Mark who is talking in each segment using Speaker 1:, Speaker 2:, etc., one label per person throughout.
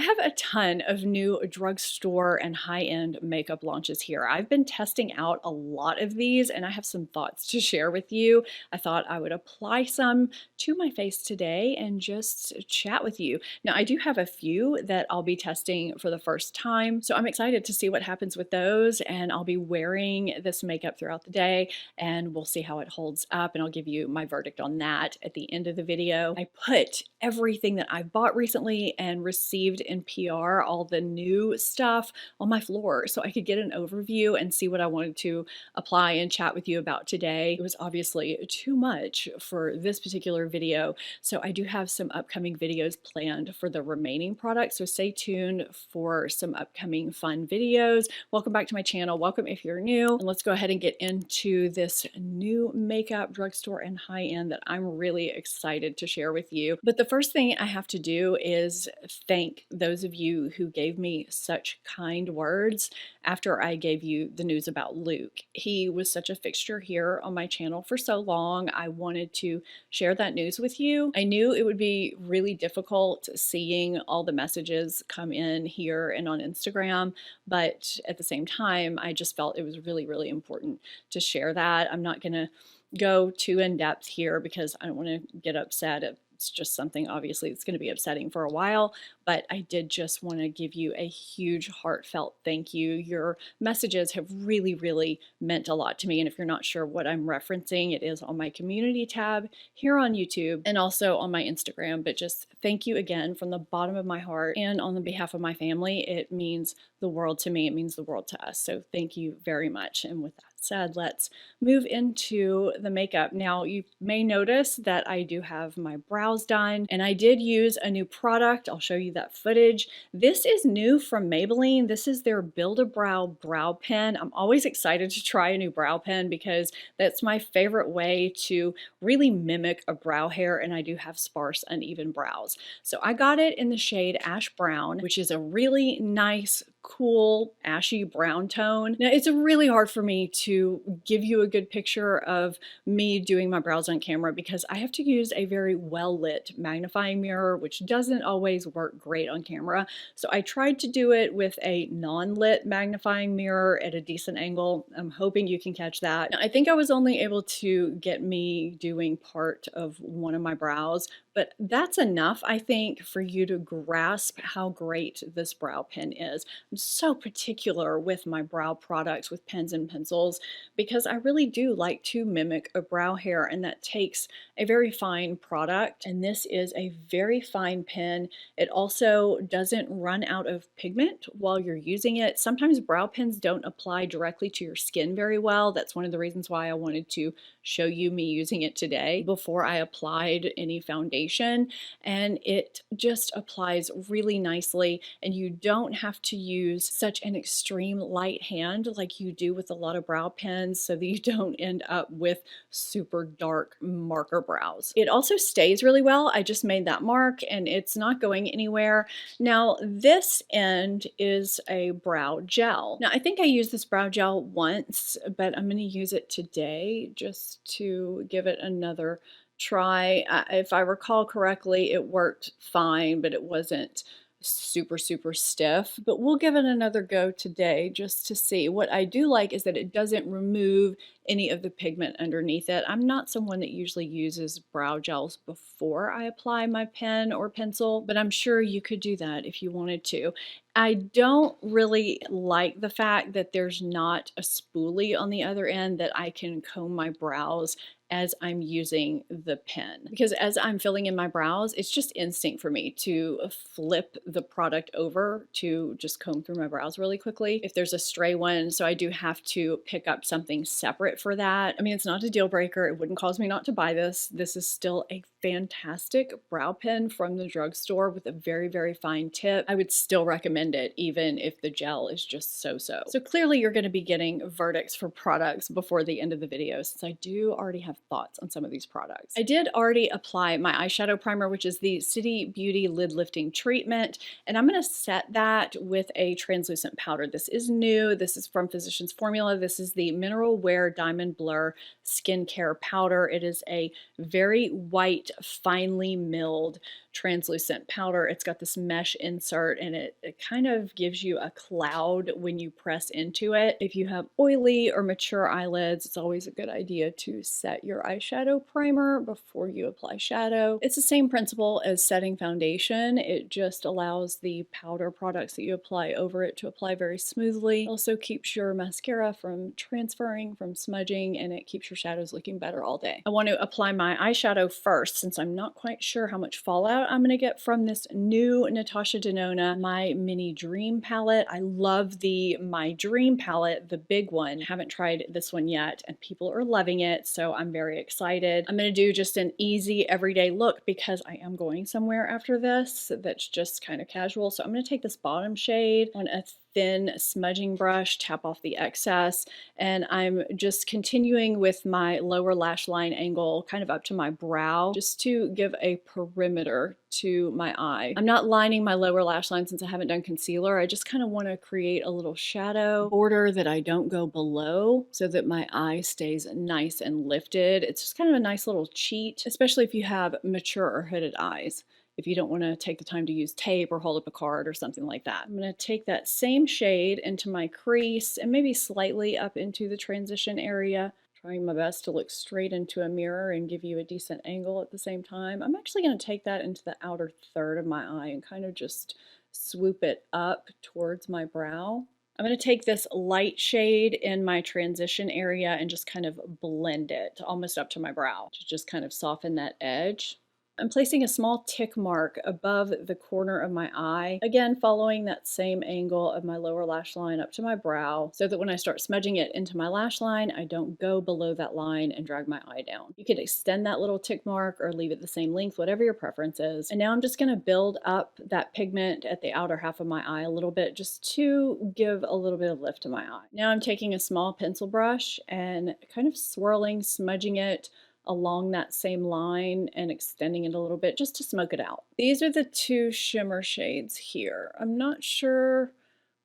Speaker 1: have a ton of new drugstore and high-end makeup launches here. I've been testing out a lot of these and I have some thoughts to share with you. I thought I would apply some to my face today and just chat with you. Now, I do have a few that I'll be testing for the first time, so I'm excited to see what happens with those, and I'll be wearing this makeup throughout the day and we'll see how it holds up, and I'll give you my verdict on that at the end of the video. I put everything that I bought recently and received in PR, all the new stuff, on my floor so I could get an overview and see what I wanted to apply and chat with you about today. It was obviously too much for this particular video, so I do have some upcoming videos planned for the remaining products, so stay tuned for some upcoming fun videos. Welcome back to my channel. Welcome if you're new, and let's go ahead and get into this new makeup, drugstore, and high-end that I'm really excited to share with you. But the first thing I have to do is thank those of you who gave me such kind words after I gave you the news about Luke. He was such a fixture here on my channel for so long. I wanted to share that news with you. I knew it would be really difficult seeing all the messages come in here and on Instagram, but at the same time, I just felt it was really, really important to share that. I'm not going to go too in depth here because I don't want to get upset. It's just something obviously it's going to be upsetting for a while, but I did just want to give you a huge heartfelt thank you. Your messages have really, really meant a lot to me, and if you're not sure what I'm referencing, it is on my community tab here on YouTube and also on my Instagram. But just thank you again from the bottom of my heart and on the behalf of my family. It means the world to me. It means the world to us. So thank you very much. And with that said, let's move into the makeup. Now, you may notice that I do have my brows done, and I did use a new product. I'll show you that footage. This is new from Maybelline. This is their Build-A-Brow brow pen. I'm always excited to try a new brow pen because that's my favorite way to really mimic a brow hair, and I do have sparse, uneven brows. So I got it in the shade Ash Brown, which is a really nice, cool ashy brown tone. Now, it's really hard for me to give you a good picture of me doing my brows on camera because I have to use a very well lit magnifying mirror, which doesn't always work great on camera. So I tried to do it with a non-lit magnifying mirror at a decent angle. I'm hoping you can catch that. Now, I think I was only able to get me doing part of one of my brows, but that's enough, I think, for you to grasp how great this brow pen is. I'm so particular with my brow products, with pens and pencils, because I really do like to mimic a brow hair, and that takes a very fine product. And this is a very fine pen. It also doesn't run out of pigment while you're using it. Sometimes brow pens don't apply directly to your skin very well. That's one of the reasons why I wanted to show you me using it today before I applied any foundation, and it just applies really nicely, and you don't have to use such an extreme light hand like you do with a lot of brow pens so that you don't end up with super dark marker brows. It also stays really well. I just made that mark and it's not going anywhere. Now, this end is a brow gel. Now, I think I used this brow gel once, but I'm going to use it today just to give it another try. If I recall correctly, it worked fine, but it wasn't super, super stiff. But we'll give it another go today just to see. What I do like is that it doesn't remove any of the pigment underneath it. I'm not someone that usually uses brow gels before I apply my pen or pencil, but I'm sure you could do that if you wanted to. I don't really like the fact that there's not a spoolie on the other end that I can comb my brows as I'm using the pen, because as I'm filling in my brows, it's just instinct for me to flip the product over to just comb through my brows really quickly if there's a stray one. So I do have to pick up something separate for that. I mean, it's not a deal breaker. It wouldn't cause me not to buy this. This is still a fantastic brow pen from the drugstore with a very, very fine tip. I would still recommend it even if the gel is just so-so. So clearly you're going to be getting verdicts for products before the end of the video, since I do already have have thoughts on some of these products. I did already apply my eyeshadow primer, which is the City Beauty Lid Lifting Treatment, and I'm going to set that with a translucent powder. This is new. This is from Physicians Formula. This is the Mineral Wear Diamond Blur Skincare Powder. It is a very white, finely milled translucent powder. It's got this mesh insert and it kind of gives you a cloud when you press into it. If you have oily or mature eyelids, it's always a good idea to set your eyeshadow primer before you apply shadow. It's the same principle as setting foundation. It just allows the powder products that you apply over it to apply very smoothly. It also keeps your mascara from transferring, from smudging, and it keeps your shadows looking better all day. I want to apply my eyeshadow first since I'm not quite sure how much fallout I'm going to get from this new Natasha Denona My Mini Dream palette. I love the My Dream palette, the big one. Haven't tried this one yet and people are loving it, so I'm very excited. I'm going to do just an easy everyday look because I am going somewhere after this that's just kind of casual. So I'm going to take this bottom shade on a thin smudging brush, tap off the excess, and I'm just continuing with my lower lash line angle kind of up to my brow just to give a perimeter to my eye. I'm not lining my lower lash line since I haven't done concealer. I just kind of want to create a little shadow border that I don't go below so that my eye stays nice and lifted. It's just kind of a nice little cheat, especially if you have mature or hooded eyes, if you don't want to take the time to use tape or hold up a card or something like that. I'm going to take that same shade into my crease and maybe slightly up into the transition area, trying my best to look straight into a mirror and give you a decent angle at the same time. I'm actually going to take that into the outer third of my eye and kind of just swoop it up towards my brow. I'm going to take this light shade in my transition area and just kind of blend it almost up to my brow to just kind of soften that edge. I'm placing a small tick mark above the corner of my eye, again following that same angle of my lower lash line up to my brow so that when I start smudging it into my lash line, I don't go below that line and drag my eye down. You could extend that little tick mark or leave it the same length, whatever your preference is. And now I'm just going to build up that pigment at the outer half of my eye a little bit just to give a little bit of lift to my eye. Now I'm taking a small pencil brush and kind of swirling, smudging it along that same line and extending it a little bit just to smoke it out. These are the two shimmer shades here. I'm not sure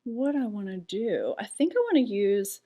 Speaker 1: what I want to do. I think I want to use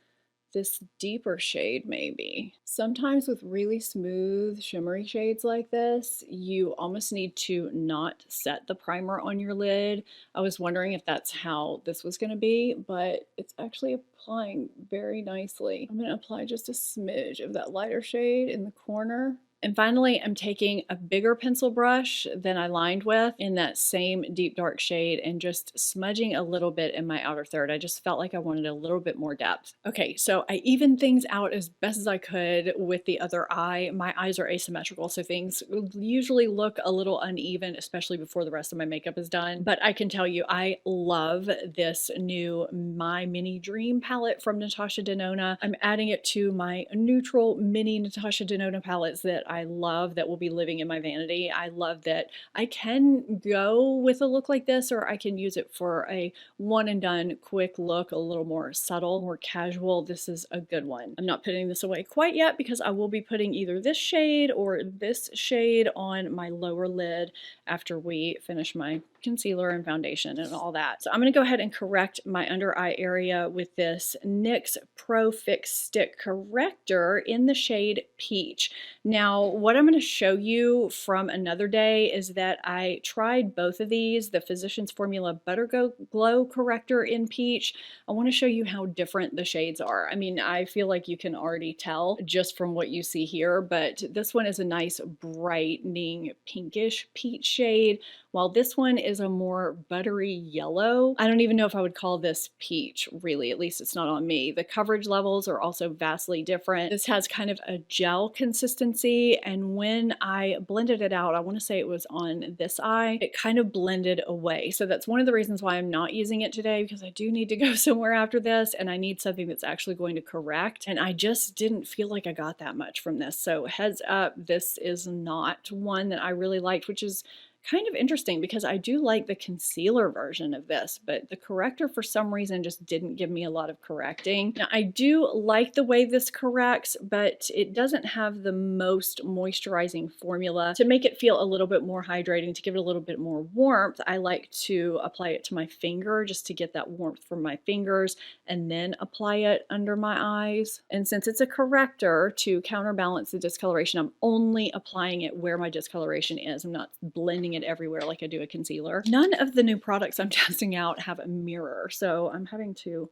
Speaker 1: this deeper shade maybe. Sometimes with really smooth shimmery shades like this, you almost need to not set the primer on your lid. I was wondering if that's how this was going to be, but it's actually applying very nicely. I'm going to apply just a smidge of that lighter shade in the corner. And finally, I'm taking a bigger pencil brush than I lined with in that same deep dark shade and just smudging a little bit in my outer third. I just felt like I wanted a little bit more depth. Okay, so I evened things out as best as I could with the other eye. My eyes are asymmetrical, so things usually look a little uneven, especially before the rest of my makeup is done. But I can tell you, I love this new My Mini Dream palette from Natasha Denona. I'm adding it to my neutral mini Natasha Denona palettes that I love that will be living in my vanity. I love that I can go with a look like this, or I can use it for a one and done quick look, a little more subtle, more casual. This is a good one. I'm not putting this away quite yet because I will be putting either this shade or this shade on my lower lid after we finish my concealer and foundation and all that. So I'm going to go ahead and correct my under eye area with this NYX Pro Fix Stick Corrector in the shade Peach. Now, what I'm going to show you from another day is that I tried both of these, the Physicians Formula Butter Glow Corrector in Peach. I want to show you how different the shades are. I mean, I feel like you can already tell just from what you see here, but this one is a nice brightening pinkish peach shade, while this one is a more buttery yellow. I don't even know if I would call this peach, really, at least it's not on me. The coverage levels are also vastly different. This has kind of a gel consistency, and when I blended it out, I want to say it was on this eye, it kind of blended away. So that's one of the reasons why I'm not using it today, because I do need to go somewhere after this, and I need something that's actually going to correct, and I just didn't feel like I got that much from this. So heads up, this is not one that I really liked, which is kind of interesting because I do like the concealer version of this, but the corrector for some reason just didn't give me a lot of correcting. Now I do like the way this corrects, but it doesn't have the most moisturizing formula. To make it feel a little bit more hydrating, to give it a little bit more warmth, I like to apply it to my finger just to get that warmth from my fingers and then apply it under my eyes. And since it's a corrector, to counterbalance the discoloration, I'm only applying it where my discoloration is. I'm not blending it everywhere like I do a concealer. None of the new products I'm testing out have a mirror, so I'm having to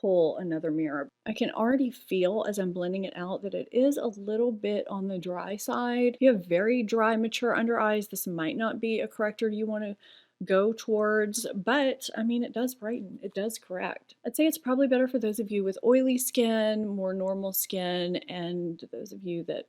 Speaker 1: pull another mirror. I can already feel as I'm blending it out that it is a little bit on the dry side. If you have very dry, mature under eyes, this might not be a corrector you want to go towards, but I mean, it does brighten, it does correct. I'd say it's probably better for those of you with oily skin, more normal skin, and those of you that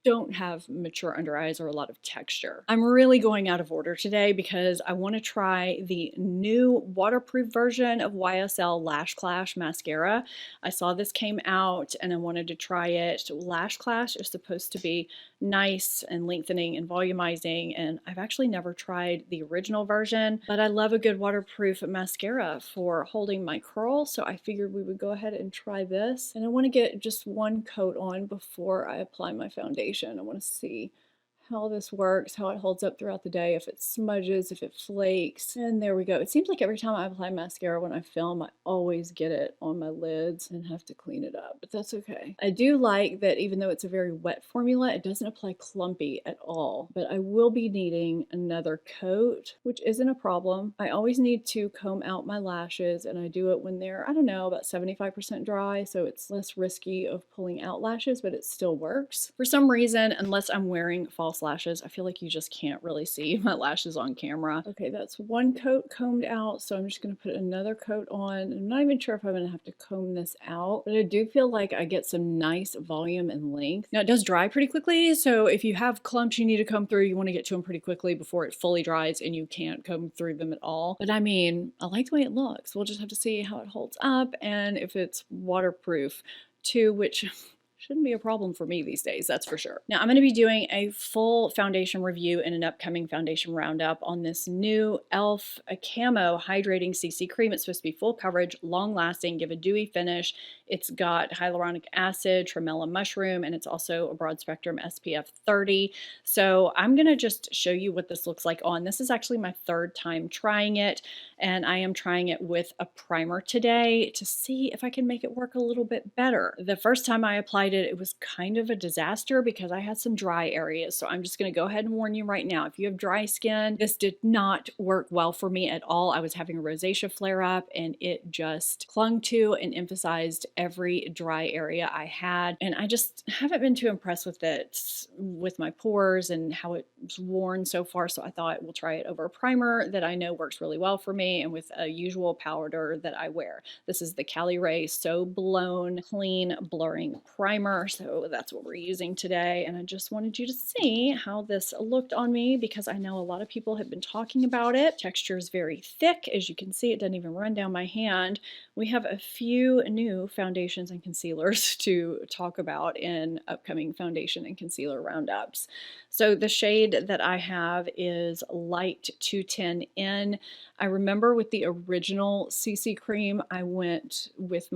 Speaker 1: don't have mature under eyes or a lot of texture. I'm really going out of order today because I want to try the new waterproof version of YSL Lash Clash mascara. I saw this came out and I wanted to try it. Lash Clash is supposed to be nice and lengthening and volumizing, and I've actually never tried the original version, but I love a good waterproof mascara for holding my curl, so I figured we would go ahead and try this. And I want to get just one coat on before I apply my foundation. I want to see how this works, how it holds up throughout the day, if it smudges, if it flakes. And there we go. It seems like every time I apply mascara when I film, I always get it on my lids and have to clean it up, but that's okay. I do like that even though it's a very wet formula, it doesn't apply clumpy at all, but I will be needing another coat, which isn't a problem. I always need to comb out my lashes, and I do it when they're, I don't know, about 75% dry, so it's less risky of pulling out lashes, but it still works. For some reason, unless I'm wearing false lashes, I feel like you just can't really see my lashes on camera. Okay, that's one coat combed out, so I'm just going to put another coat on. I'm not even sure if I'm going to have to comb this out, but I do feel like I get some nice volume and length. Now it does dry pretty quickly, so if you have clumps you need to comb through, you want to get to them pretty quickly before it fully dries and you can't comb through them at all. But I mean, I like the way it looks. We'll just have to see how it holds up and if it's waterproof too, which shouldn't be a problem for me these days, that's for sure. Now I'm going to be doing a full foundation review in an upcoming foundation roundup on this new e.l.f. Camo Hydrating CC Cream. It's supposed to be full coverage, long lasting, give a dewy finish. It's got hyaluronic acid, tremella mushroom, and it's also a broad spectrum SPF 30. So I'm going to just show you what this looks like on. This is actually my third time trying it, and I am trying it with a primer today to see if I can make it work a little bit better. The first time I applied it was kind of a disaster because I had some dry areas. So I'm just going to go ahead and warn you right now. If you have dry skin, this did not work well for me at all. I was having a rosacea flare up and it just clung to and emphasized every dry area I had. And I just haven't been too impressed with it, with my pores and how it's worn so far. So I thought we'll try it over a primer that I know works really well for me and with a usual powder that I wear. This is the Cali Ray So Blown Clean Blurring Primer. So that's what we're using today. And I just wanted you to see how this looked on me because I know a lot of people have been talking about it. Texture is very thick. As you can see, it doesn't even run down my hand. We have a few new foundations and concealers to talk about in upcoming foundation and concealer roundups. So the shade that I have is Light 210N. I remember with the original CC cream, I went with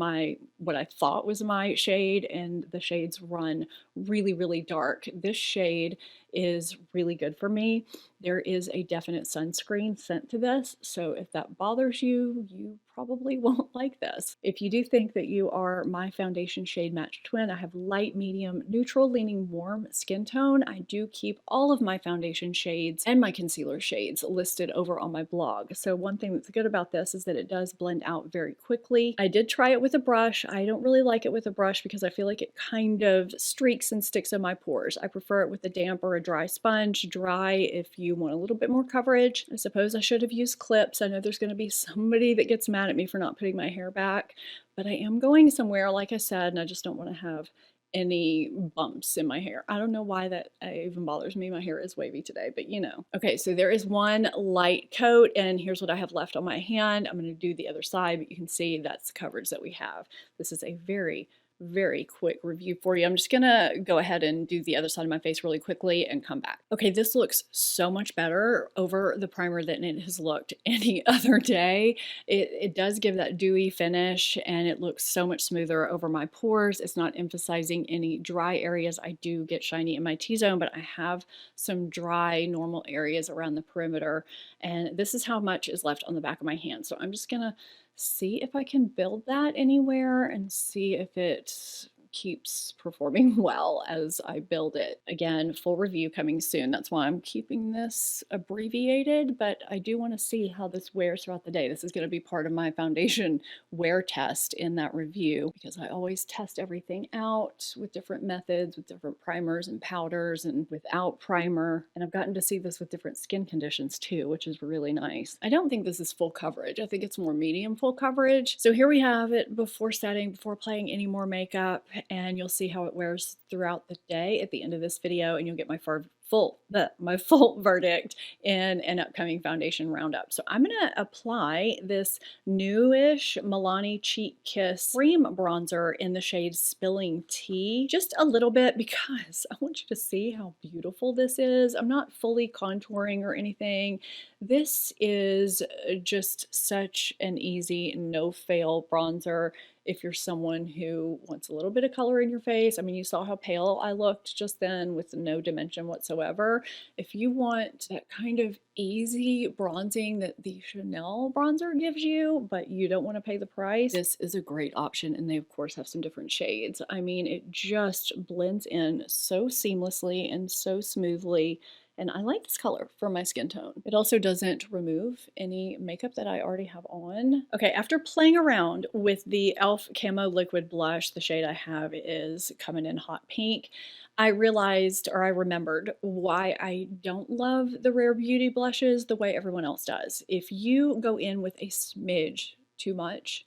Speaker 1: what I thought was my shade, and the shades run really, really dark. This shade is really good for me. There is a definite sunscreen sent to this, so if that bothers you, you probably won't like this. If you do think that you are my foundation shade match twin, I have light, medium, neutral, leaning warm skin tone. I do keep all of my foundation shades and my concealer shades listed over on my blog. So one thing that's good about this is that it does blend out very quickly. I did try it with a brush. I don't really like it with a brush because I feel like it kind of streaks and sticks in my pores. I prefer it with a damp or a dry sponge. Dry if you want a little bit more coverage. I suppose I should have used clips. I know there's going to be somebody that gets mad at me for not putting my hair back, but I am going somewhere, like I said, and I just don't want to have any bumps in my hair. I don't know why that even bothers me. My hair is wavy today, but you know. Okay, so there is one light coat, and here's what I have left on my hand. I'm going to do the other side, but you can see that's the coverage that we have. This is a very very quick review for you. I'm just gonna go ahead and do the other side of my face really quickly and come back. Okay, this looks so much better over the primer than it has looked any other day. It does give that dewy finish and it looks so much smoother over my pores. It's not emphasizing any dry areas. I do get shiny in my T-zone, but I have some dry normal areas around the perimeter, and this is how much is left on the back of my hand. So I'm just gonna see if I can build that anywhere and see if it keeps performing well as I build it. Again, full review coming soon. That's why I'm keeping this abbreviated, but I do want to see how this wears throughout the day. This is going to be part of my foundation wear test in that review, because I always test everything out with different methods, with different primers and powders and without primer. And I've gotten to see this with different skin conditions too, which is really nice. I don't think this is full coverage. I think it's more medium full coverage. So here we have it before setting, before applying any more makeup, and you'll see how it wears throughout the day at the end of this video, and you'll get my full verdict in an upcoming foundation roundup. So I'm gonna apply this newish Milani Cheek Kiss cream bronzer in the shade Spilling Tea, just a little bit, because I want you to see how beautiful this is. I'm not fully contouring or anything. This is just such an easy, no-fail bronzer if you're someone who wants a little bit of color in your face. I mean, you saw how pale I looked just then with no dimension whatsoever. If you want that kind of easy bronzing that the Chanel bronzer gives you, but you don't want to pay the price, this is a great option. And they, of course, have some different shades. I mean, it just blends in so seamlessly and so smoothly. And I like this color for my skin tone. It also doesn't remove any makeup that I already have on. Okay, after playing around with the e.l.f. Camo Liquid Blush, the shade I have is coming in hot pink, I realized, or I remembered, why I don't love the Rare Beauty blushes the way everyone else does. If you go in with a smidge too much,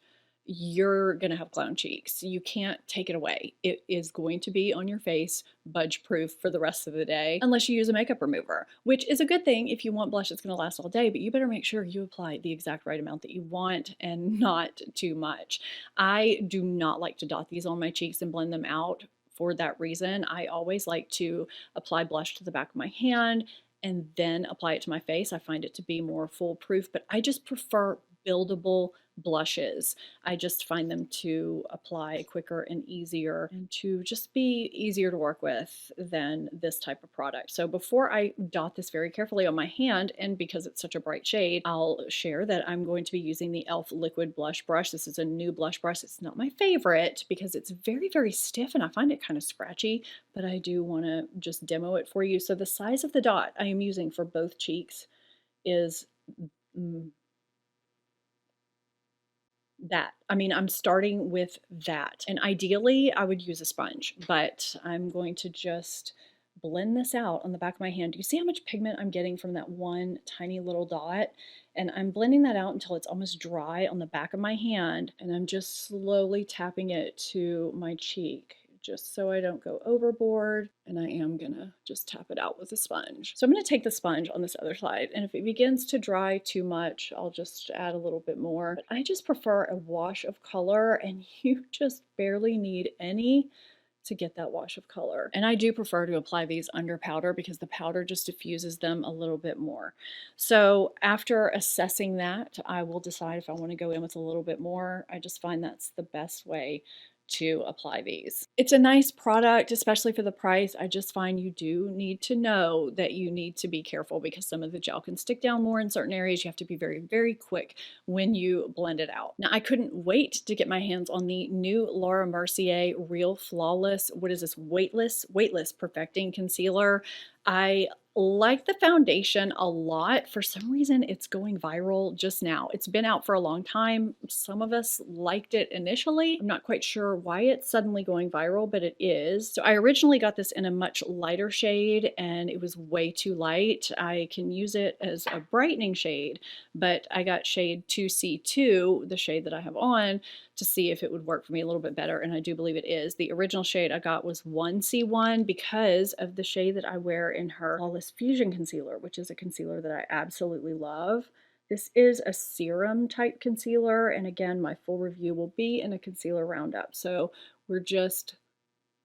Speaker 1: you're gonna have clown cheeks. You can't take it away. It is going to be on your face, budge proof for the rest of the day, unless you use a makeup remover, which is a good thing if you want blush that's gonna last all day, but you better make sure you apply the exact right amount that you want and not too much. I do not like to dot these on my cheeks and blend them out for that reason. I always like to apply blush to the back of my hand and then apply it to my face. I find it to be more foolproof, but I just prefer buildable blushes. I just find them to apply quicker and easier, and to just be easier to work with than this type of product. So before I dot this very carefully on my hand, and because it's such a bright shade, I'll share that I'm going to be using the e.l.f. Liquid Blush Brush. This is a new blush brush. It's not my favorite because it's very, very stiff and I find it kind of scratchy, but I do want to just demo it for you. So the size of the dot I am using for both cheeks is that. I mean, I'm starting with that. And ideally, I would use a sponge, but I'm going to just blend this out on the back of my hand. Do you see how much pigment I'm getting from that one tiny little dot? And I'm blending that out until it's almost dry on the back of my hand. And I'm just slowly tapping it to my cheek, just so I don't go overboard. And I am gonna just tap it out with a sponge. So I'm gonna take the sponge on this other side, and if it begins to dry too much, I'll just add a little bit more. But I just prefer a wash of color, and you just barely need any to get that wash of color. And I do prefer to apply these under powder because the powder just diffuses them a little bit more. So after assessing that, I will decide if I want to go in with a little bit more. I just find that's the best way to apply these. It's a nice product, especially for the price. I just find you do need to know that you need to be careful because some of the gel can stick down more in certain areas. You have to be very, very quick when you blend it out. Now, I couldn't wait to get my hands on the new Laura Mercier Real Flawless, what is this, Weightless Perfecting Concealer. I like the foundation a lot. For some reason, it's going viral just now. It's been out for a long time. Some of us liked it initially. I'm not quite sure why it's suddenly going viral, but it is. So I originally got this in a much lighter shade and it was way too light. I can use it as a brightening shade, but I got shade 2C2, the shade that I have on, to see if it would work for me a little bit better, and I do believe it is. The original shade I got was 1C1 because of the shade that I wear in her Flawless Fusion Concealer, which is a concealer that I absolutely love. This is a serum type concealer, and again, my full review will be in a concealer roundup. So we're just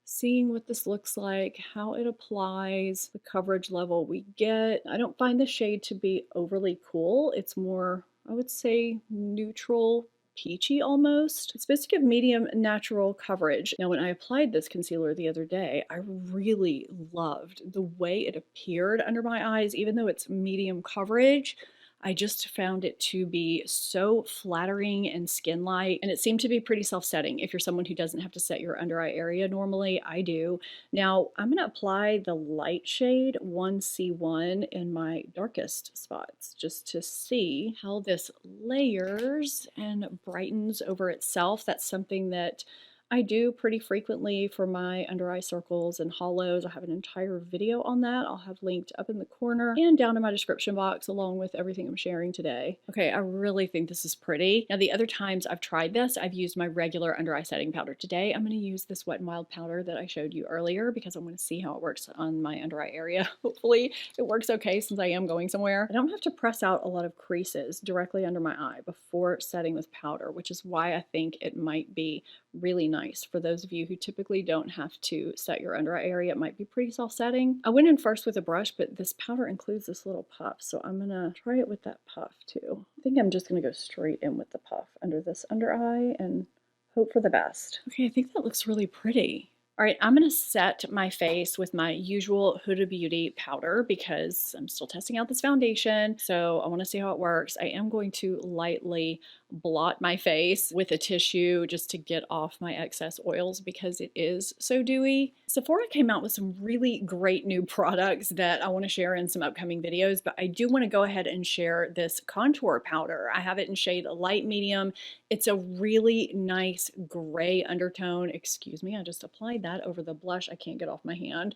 Speaker 1: seeing what this looks like, how it applies, the coverage level we get. I don't find the shade to be overly cool. It's more, I would say, neutral, peachy almost. It's supposed to give medium natural coverage. Now, when I applied this concealer the other day, I really loved the way it appeared under my eyes, even though it's medium coverage. I just found it to be so flattering and skin-light, and it seemed to be pretty self-setting. If you're someone who doesn't have to set your under eye area normally, I do. Now, I'm gonna apply the light shade 1C1 in my darkest spots just to see how this layers and brightens over itself. That's something that I do pretty frequently for my under eye circles and hollows. I have an entire video on that. I'll have linked up in the corner and down in my description box along with everything I'm sharing today. Okay, I really think this is pretty. Now, the other times I've tried this, I've used my regular under eye setting powder. Today, I'm going to use this Wet n Wild powder that I showed you earlier because I'm going to see how it works on my under eye area. Hopefully it works okay since I am going somewhere. I don't have to press out a lot of creases directly under my eye before setting with powder, which is why I think it might be really nice for those of you who typically don't have to set your under eye area. It might be pretty self-setting. I went in first with a brush, but this powder includes this little puff, so I'm gonna try it with that puff too. I think I'm just gonna go straight in with the puff under this under eye and hope for the best. Okay, I think that looks really pretty. All right, I'm gonna set my face with my usual Huda Beauty powder because I'm still testing out this foundation, so I wanna see how it works. I am going to lightly blot my face with a tissue just to get off my excess oils because it is so dewy. Sephora came out with some really great new products that I want to share in some upcoming videos, but I do want to go ahead and share this contour powder. I have it in shade light medium. It's a really nice gray undertone. Excuse me, I just applied that over the blush. I can't get off my hand.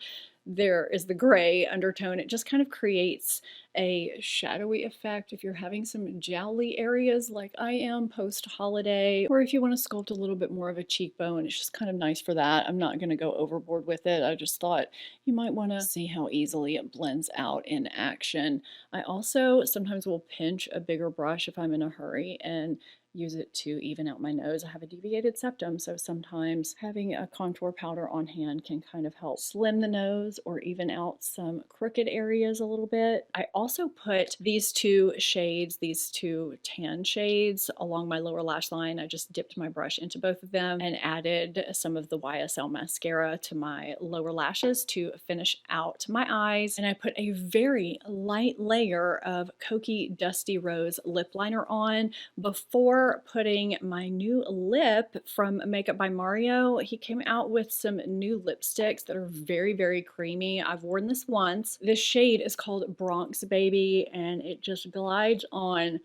Speaker 1: There is the gray undertone. It just kind of creates a shadowy effect if you're having some jowly areas like I am post-holiday, or if you want to sculpt a little bit more of a cheekbone. It's just kind of nice for that. I'm not going to go overboard with it. I just thought you might want to see how easily it blends out in action. I also sometimes will pinch a bigger brush if I'm in a hurry and use it to even out my nose. I have a deviated septum, so sometimes having a contour powder on hand can kind of help slim the nose or even out some crooked areas a little bit. I also put these two shades, these two tan shades along my lower lash line. I just dipped my brush into both of them and added some of the YSL mascara to my lower lashes to finish out my eyes. And I put a very light layer of Cokie Dusty Rose lip liner on before putting my new lip from Makeup by Mario. He came out with some new lipsticks that are very, very creamy. I've worn this once. This shade is called Bronx Baby, and it just glides on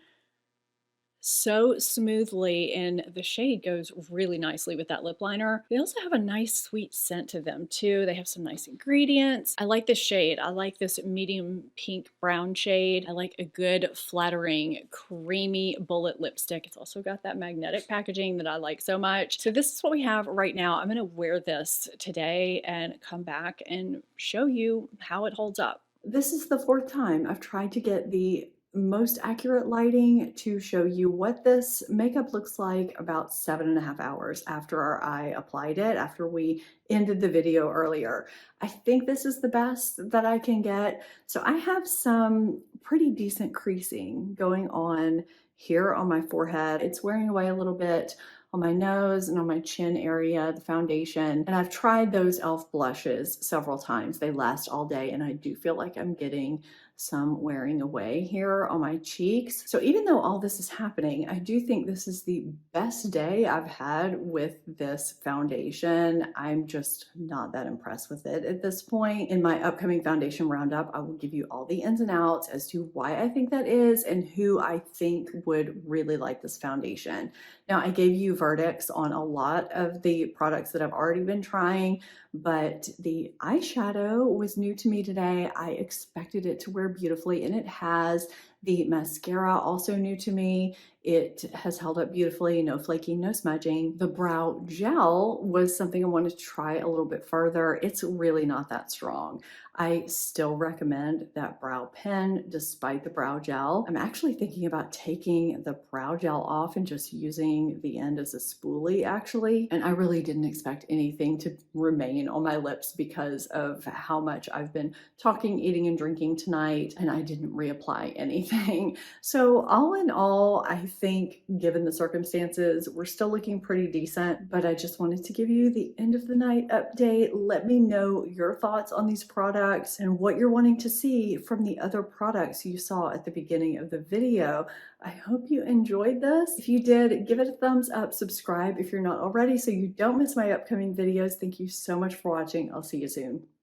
Speaker 1: so smoothly, and the shade goes really nicely with that lip liner. They also have a nice sweet scent to them too. They have some nice ingredients. I like this shade. I like this medium pink brown shade. I like a good flattering creamy bullet lipstick. It's also got that magnetic packaging that I like so much. So this is what we have right now. I'm gonna wear this today and come back and show you how it holds up. This is the fourth time I've tried to get the most accurate lighting to show you what this makeup looks like about 7.5 hours after I applied it, after we ended the video earlier. I think this is the best that I can get. So I have some pretty decent creasing going on here on my forehead. It's wearing away a little bit on my nose and on my chin area, the foundation. And I've tried those e.l.f. blushes several times. They last all day, and I do feel like I'm getting some wearing away here on my cheeks. So even though all this is happening, I do think this is the best day I've had with this foundation. I'm just not that impressed with it at this point. In my upcoming foundation roundup, I will give you all the ins and outs as to why I think that is and who I think would really like this foundation. Now, I gave you verdicts on a lot of the products that I've already been trying, but the eyeshadow was new to me today. I expected it to wear beautifully, and it has. The mascara, also new to me. It has held up beautifully, no flaking, no smudging. The brow gel was something I wanted to try a little bit further. It's really not that strong. I still recommend that brow pen despite the brow gel. I'm actually thinking about taking the brow gel off and just using the end as a spoolie actually. And I really didn't expect anything to remain on my lips because of how much I've been talking, eating, and drinking tonight, and I didn't reapply anything. So all in all, I think given the circumstances, we're still looking pretty decent, but I just wanted to give you the end of the night update. Let me know your thoughts on these products and what you're wanting to see from the other products you saw at the beginning of the video. I hope you enjoyed this. If you did, give it a thumbs up, subscribe if you're not already so you don't miss my upcoming videos. Thank you so much for watching. I'll see you soon.